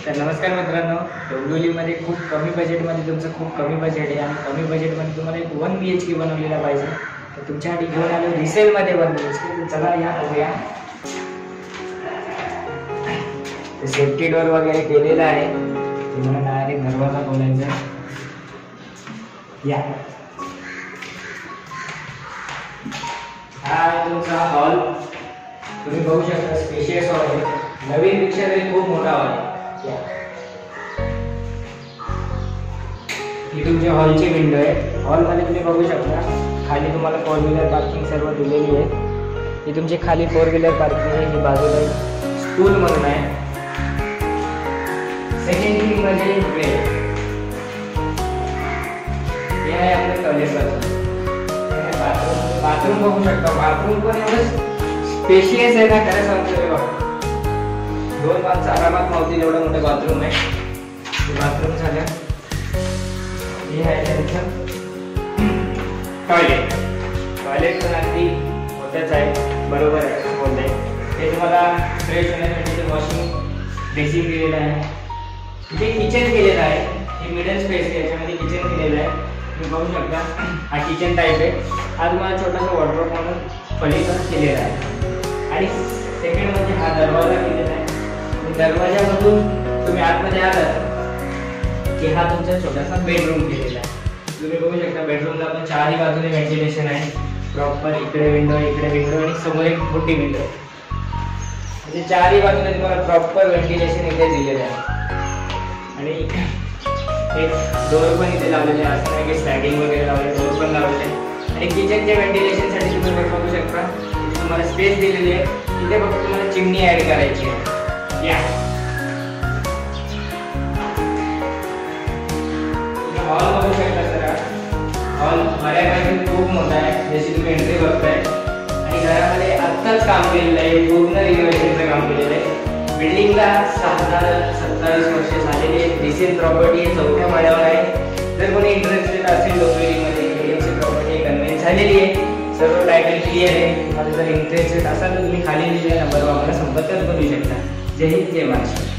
तर नमस्कार मित्रांनो, डोंबिवलीमध्ये खूप कमी बजेटमध्ये तुमचं खूप कमी बजेट आहे आणि कमी बजेटमध्ये तुम्हाला एक 1 BHK बनवलेला पाहिजे तर तुमच्यासाठी घेऊन आलो रिसेलमध्ये 1 BHK. तर चला या बघूया. तर सेफ्टी डोअर वगैरे केलेला आहे. तुम्हाला डायरेक्ट दरवाजा खोलायचा. या हा आहे तुमचा हॉल. तुम्ही बघू शकता स्पेशियस हॉल आहे. नवीन पेक्षा तरी खूप मोठा हॉल आहे. ही तुमच्या हॉलची विंडो आहे. हॉलमध्ये तुम्ही बघू शकता खाली तुम्हाला 4 व्हीलर पार्किंग सर्व दिलेली आहे. ही तुमची खाली 4 व्हीलर पार्किंग आहे. ही बाजूला स्कूल म्हणून आहे. सेकंड थिंग म्हणजे बेड. हे आहे आपलं टॉयलेट बाथरूम. बाथरूम बघू शकता. बाथरूम पण एवढं स्पेशियस आहे ना, खरं सांगतो बघा. 2 माणसं आरामात मावतील एवढं मोठं बाथरूम आहे. बाथरूम झालं. हे आहे त्यांचं टॉयलेट. टॉयलेट पण अगदी मोठंच आहे, बरोबर आहे बोलते. ते तुम्हाला फ्रेश होण्यासाठी वॉशिंग बेसिन दिलेलं आहे. इथे किचन केलेलं आहे. हे मिडल स्पेस आहे, याच्यामध्ये किचन केलेलं आहे. तुम्ही बघू शकता हा किचन टाईप आहे. हा तुम्हाला छोटासा वॉर्डरोब म्हणून पलीकडे केलेला आहे. आणि सेकंड म्हणजे हा दरवाजा केलेला आहे. दरवाजामधून तुम्ही आतमध्ये आलात की हा तुमचा छोटासा बेडरूम केलेला आहे. तुम्ही बघू शकता बेडरूमला पण चारही बाजूने व्हेंटिलेशन आहे. प्रॉपर इकडे विंडो, इकडे विंडो आणि समोर एक मोठी विंडो. म्हणजे चारही बाजूने तुम्हाला प्रॉपर व्हेंटिलेशन इथे दिलेलं आहे. आणि एक डोअर पण इथे लावलेले आहे. असं नाही की स्लॅडिंग वगैरे लावले, डोअर पण लावलेले आहे. आणि किचनच्या व्हेंटिलेशनसाठी तुम्ही बघू शकता तुम्हाला स्पेस दिलेली आहे. इथे फक्त तुम्हाला चिमणी ऍड करायची आहे. या हॉल बघू शकता सर. हॉल बऱ्यापैकी खूप मोठा आहे, जशी तुम्ही एंट्री बघताय. आणि घरामध्ये आत्ताच काम केलेलं आहे, पूर्ण रिनोव्हेशनचं काम केलेलं आहे. बिल्डिंगला 27 वर्ष झालेली आहे. रिसेल प्रॉपर्टी आहे, 4थ्या माळ्यावर आहे. जर कोणी इंटरेस्टेड असेल डोंबिवलीमध्ये मीडियमची प्रॉपर्टी कन्व्हेन्स झालेली आहे. सर्व टायटल क्लिअर आहे. तुम्हाला जर इंटरेस्टेड असाल तर तुम्ही खाली दिलेल्या नंबरवर आम्हाला संपर्क करू शकता. जय हिंद, जय महाराष्ट्र.